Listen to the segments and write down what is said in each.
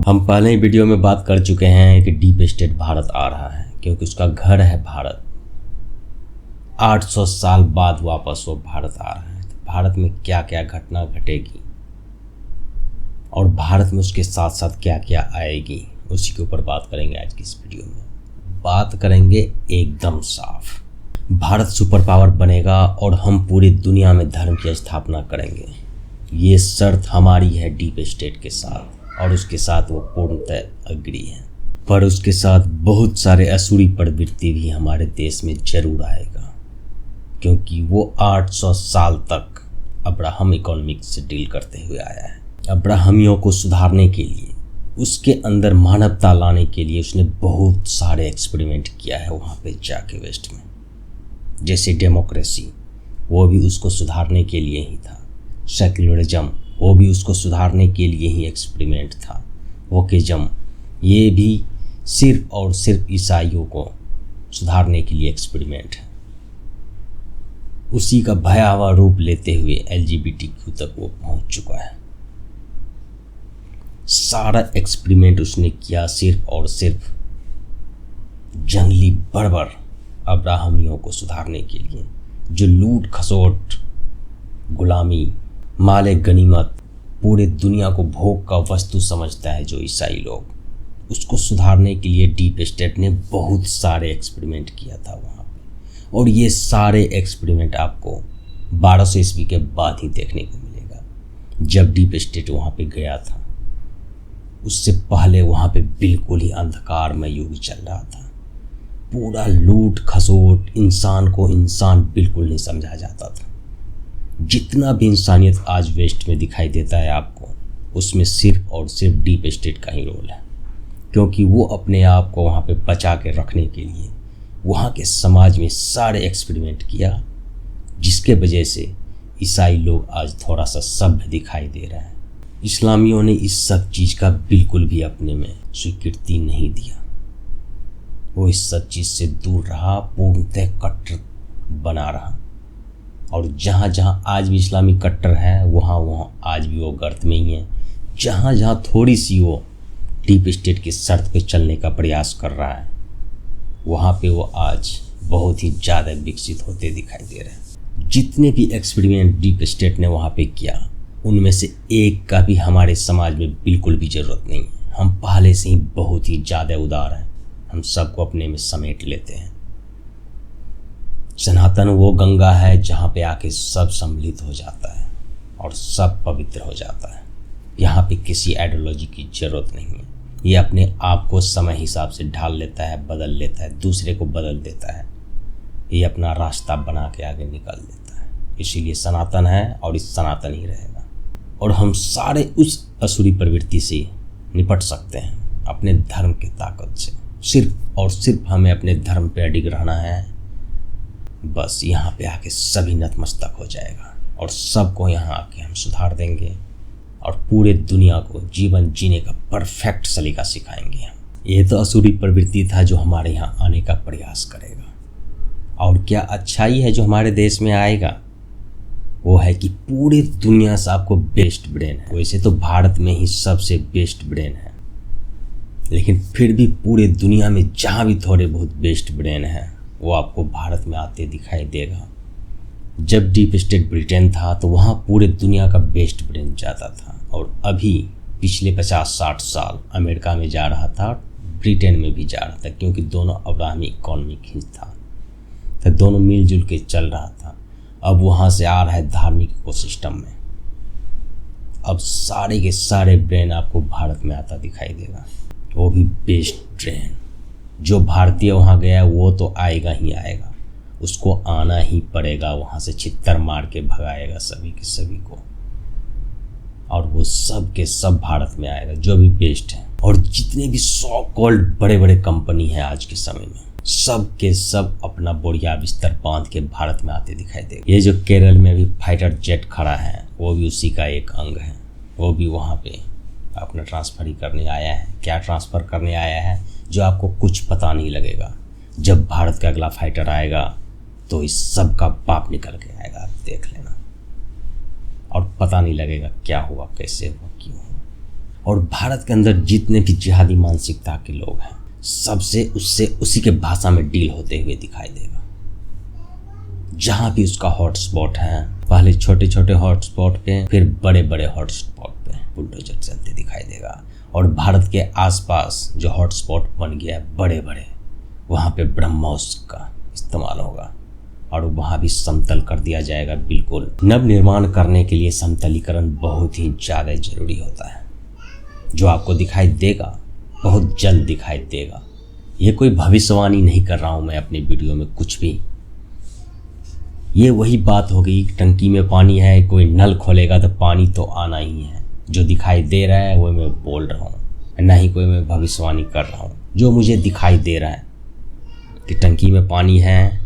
हम पहले ही वीडियो में बात कर चुके हैं कि डीप स्टेट भारत आ रहा है क्योंकि उसका घर है भारत। 800 साल बाद वापस वो भारत आ रहा है। तो भारत में क्या क्या घटना घटेगी और भारत में उसके साथ साथ क्या क्या आएगी, उसी के ऊपर बात करेंगे आज की इस वीडियो में। बात करेंगे एकदम साफ, भारत सुपर पावर बनेगा और हम पूरी दुनिया में धर्म की स्थापना करेंगे। ये शर्त हमारी है डीप स्टेट के साथ और उसके साथ वो पूर्णतः अग्री है। पर उसके साथ बहुत सारे असुरी प्रवृत्ति भी हमारे देश में जरूर आएगा क्योंकि वो 800 साल तक अब्राहम इकोनॉमिक्स से डील करते हुए आया है। अब्राहमियों को सुधारने के लिए, उसके अंदर मानवता लाने के लिए उसने बहुत सारे एक्सपेरिमेंट किया है वहाँ पे जाके वेस्ट में। जैसे डेमोक्रेसी, वो भी उसको सुधारने के लिए ही था। सेक्युलरिज्म, वो भी उसको सुधारने के लिए ही एक्सपेरिमेंट था। वोकिज्म, ये भी सिर्फ और सिर्फ ईसाइयों को सुधारने के लिए एक्सपेरिमेंट है। उसी का भयावह रूप लेते हुए LGBTQ तक वो पहुंच चुका है। सारा एक्सपेरिमेंट उसने किया सिर्फ और सिर्फ जंगली बर्बर अब्राहमियों को सुधारने के लिए, जो लूट खसोट, गुलामी, माले गनीमत, पूरे दुनिया को भोग का वस्तु समझता है जो ईसाई लोग, उसको सुधारने के लिए डीप स्टेट ने बहुत सारे एक्सपेरिमेंट किया था वहाँ पे। और ये सारे एक्सपेरिमेंट आपको 1200 ईस्वी के बाद ही देखने को मिलेगा। जब डीप स्टेट वहाँ पे गया था, उससे पहले वहाँ पे बिल्कुल ही अंधकारमय युग चल रहा था। पूरा लूट खसोट, इंसान को इंसान बिल्कुल नहीं समझा जाता था। जितना भी इंसानियत आज वेस्ट में दिखाई देता है आपको, उसमें सिर्फ और सिर्फ डीप स्टेट का ही रोल है क्योंकि वो अपने आप को वहाँ पे बचा के रखने के लिए वहाँ के समाज में सारे एक्सपेरिमेंट किया, जिसके वजह से ईसाई लोग आज थोड़ा सा सभ्य दिखाई दे रहा है। इस्लामियों ने इस सब चीज़ का बिल्कुल भी अपने में स्वीकृति नहीं दिया। वो इस सब चीज़ से दूर रहा, पूर्णतः कट्टर बना रहा। और जहाँ जहाँ आज भी इस्लामी कट्टर है, वहाँ वहाँ आज भी वो गर्त में ही है। जहाँ जहाँ थोड़ी सी वो डीप स्टेट की शर्त पे चलने का प्रयास कर रहा है, वहाँ पे वो आज बहुत ही ज़्यादा विकसित होते दिखाई दे रहे हैं। जितने भी एक्सपेरिमेंट डीप स्टेट ने वहाँ पे किया, उनमें से एक का भी हमारे समाज में बिल्कुल भी ज़रूरत नहीं है। हम पहले से ही बहुत ही ज़्यादा उदार हैं, हम सबको अपने में समेट लेते हैं। सनातन वो गंगा है जहाँ पे आके सब सम्मिलित हो जाता है और सब पवित्र हो जाता है। यहाँ पे किसी आइडियोलॉजी की ज़रूरत नहीं है। ये अपने आप को समय हिसाब से ढाल लेता है, बदल लेता है, दूसरे को बदल देता है। ये अपना रास्ता बना के आगे निकल देता है। इसीलिए सनातन है और इस सनातन ही रहेगा। और हम सारे उस असुरी प्रवृत्ति से निपट सकते हैं अपने धर्म की ताकत से। सिर्फ और सिर्फ हमें अपने धर्म पे अडिग रहना है। बस यहाँ पे आके सभी नतमस्तक हो जाएगा और सबको यहाँ आके हम सुधार देंगे और पूरे दुनिया को जीवन जीने का परफेक्ट सलीका सिखाएंगे हम। ये तो असुरी प्रवृत्ति था जो हमारे यहाँ आने का प्रयास करेगा। और क्या अच्छाई है जो हमारे देश में आएगा, वो है कि पूरे दुनिया से आपको बेस्ट ब्रेन है। वैसे तो भारत में ही सबसे बेस्ट ब्रेन है, लेकिन फिर भी पूरे दुनिया में जहाँ भी थोड़े बहुत बेस्ट ब्रेन है, वो आपको भारत में आते दिखाई देगा। जब डीप स्टेट ब्रिटेन था तो वहाँ पूरे दुनिया का बेस्ट ब्रेन जाता था, और अभी पिछले 50-60 साल अमेरिका में जा रहा था, ब्रिटेन में भी जा रहा था, क्योंकि दोनों अब्राहमी इकोनॉमिक ही था, तो दोनों मिलजुल के चल रहा था। अब वहाँ से आ रहा है धार्मिक इकोसिस्टम में। अब सारे के सारे ब्रेन आपको भारत में आता दिखाई देगा, वो भी बेस्ट ब्रेन। जो भारतीय वहाँ गया है वो तो आएगा ही आएगा, उसको आना ही पड़ेगा। वहाँ से छित्तर मार के भगाएगा सभी के सभी को, और वो सब के सब भारत में आएगा जो भी बेस्ट है। और जितने भी सो कॉल्ड बड़े बड़े कंपनी हैं आज के समय में, सब के सब अपना बोरिया बिस्तर बांध के भारत में आते दिखाई देगा। ये जो केरल में भी फाइटर जेट खड़ा है, वो भी उसी का एक अंग है। वो भी वहाँ पे अपना ट्रांसफ़र ही करने आया है। क्या ट्रांसफ़र करने आया है जो आपको कुछ पता नहीं लगेगा। जब भारत का अगला फाइटर आएगा तो इस सब का बाप निकल के आएगा, आप देख लेना। और पता नहीं लगेगा क्या हुआ, कैसे हुआ, क्यों हुआ। और भारत के अंदर जितने भी जिहादी मानसिकता के लोग हैं सबसे उससे उसी के भाषा में डील होते हुए दिखाई देगा। जहाँ भी उसका हॉटस्पॉट है, पहले छोटे छोटे हॉटस्पॉट पे, फिर बड़े बड़े हॉटस्पॉट पे बुलडोजर चलते दिखाई देगा। और भारत के आसपास जो हॉटस्पॉट बन गया है बड़े बड़े, वहाँ पे ब्रह्मोस का इस्तेमाल होगा और वहाँ भी समतल कर दिया जाएगा। बिल्कुल नव निर्माण करने के लिए समतलीकरण बहुत ही ज़्यादा जरूरी होता है। जो आपको दिखाई देगा बहुत जल्द दिखाई देगा। ये कोई भविष्यवाणी नहीं कर रहा हूँ मैं अपने वीडियो में कुछ भी। ये वही बात हो गई, टंकी में पानी है, कोई नल खोलेगा तो पानी तो आना ही है। जो दिखाई दे रहा है वो मैं बोल रहा हूँ, ना ही कोई मैं भविष्यवाणी कर रहा हूँ। जो मुझे दिखाई दे रहा है कि टंकी में पानी है,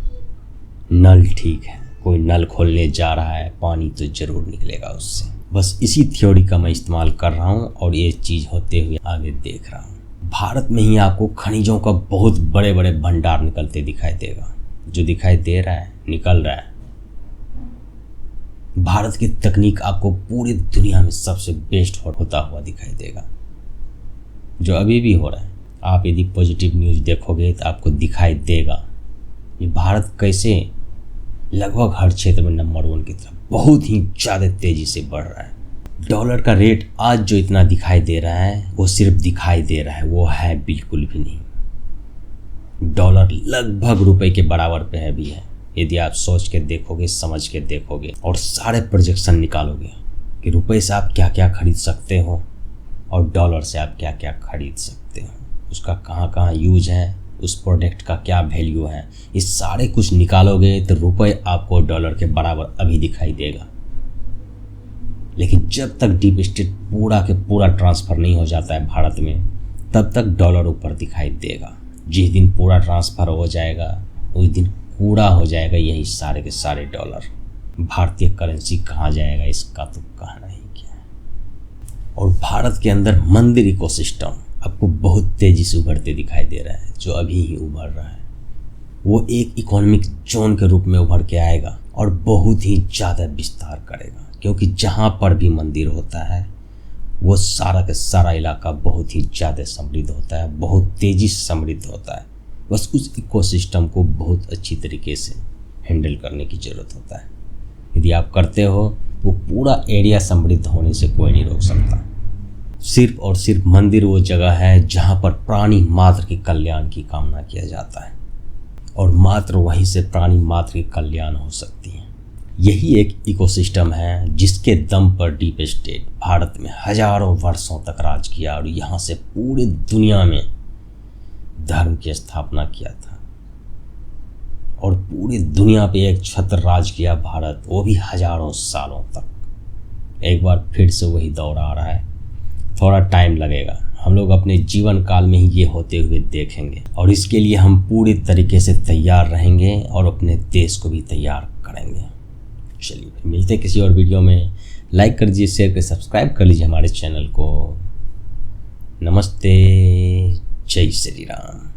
नल ठीक है, कोई नल खोलने जा रहा है, पानी तो जरूर निकलेगा उससे। बस इसी थ्योरी का मैं इस्तेमाल कर रहा हूँ और ये चीज़ होते हुए आगे देख रहा हूँ। भारत में ही आपको खनिजों का बहुत बड़े बड़े भंडार निकलते दिखाई देगा। जो दिखाई दे रहा है निकल रहा है। भारत की तकनीक आपको पूरी दुनिया में सबसे बेस्ट होता हुआ दिखाई देगा, जो अभी भी हो रहा है। आप यदि पॉजिटिव न्यूज़ देखोगे तो आपको दिखाई देगा ये भारत कैसे लगभग हर क्षेत्र में नंबर 1 की तरफ बहुत ही ज़्यादा तेज़ी से बढ़ रहा है। डॉलर का रेट आज जो इतना दिखाई दे रहा है वो सिर्फ दिखाई दे रहा है, वो है बिल्कुल भी नहीं। डॉलर लगभग रुपए के बराबर पे है भी है। यदि आप सोच के देखोगे, समझ के देखोगे और सारे प्रोजेक्शन निकालोगे कि रुपए से आप क्या क्या खरीद सकते हो और डॉलर से आप क्या क्या खरीद सकते हो, उसका कहाँ कहाँ यूज है, उस प्रोडक्ट का क्या वैल्यू है, ये सारे कुछ निकालोगे तो रुपए आपको डॉलर के बराबर अभी दिखाई देगा। लेकिन जब तक डीप स्टेट पूरा के पूरा ट्रांसफ़र नहीं हो जाता है भारत में, तब तक डॉलर ऊपर दिखाई देगा। जिस दिन पूरा ट्रांसफ़र हो जाएगा उस दिन पूरा हो जाएगा यही सारे के सारे डॉलर। भारतीय करेंसी कहाँ जाएगा इसका तो कहना ही क्या है। और भारत के अंदर मंदिर इकोसिस्टम आपको बहुत तेज़ी से उभरते दिखाई दे रहा है। जो अभी ही उभर रहा है वो एक इकोनॉमिक जोन के रूप में उभर के आएगा और बहुत ही ज़्यादा विस्तार करेगा, क्योंकि जहाँ पर भी मंदिर होता है वो सारा का सारा इलाका बहुत ही ज़्यादा समृद्ध होता है, बहुत तेज़ी से समृद्ध होता है। बस उस इकोसिस्टम को बहुत अच्छी तरीके से हैंडल करने की ज़रूरत होता है। यदि आप करते हो वो पूरा एरिया समृद्ध होने से कोई नहीं रोक सकता। सिर्फ और सिर्फ मंदिर वो जगह है जहाँ पर प्राणी मात्र के कल्याण की कामना किया जाता है और मात्र वहीं से प्राणी मात्र के कल्याण हो सकती है। यही एक इकोसिस्टम है जिसके दम पर डीप स्टेट भारत में हजारों वर्षों तक राज किया और यहाँ से पूरी दुनिया में धर्म की स्थापना किया था और पूरी दुनिया पे एक छत्र राज किया भारत, वो भी हजारों सालों तक। एक बार फिर से वही दौर आ रहा है, थोड़ा टाइम लगेगा। हम लोग अपने जीवन काल में ही ये होते हुए देखेंगे और इसके लिए हम पूरी तरीके से तैयार रहेंगे और अपने देश को भी तैयार करेंगे। चलिए फिर मिलते हैं किसी और वीडियो में। लाइक कर दीजिए, शेयर कर, सब्सक्राइब कर लीजिए हमारे चैनल को। नमस्ते, जय श्री राम।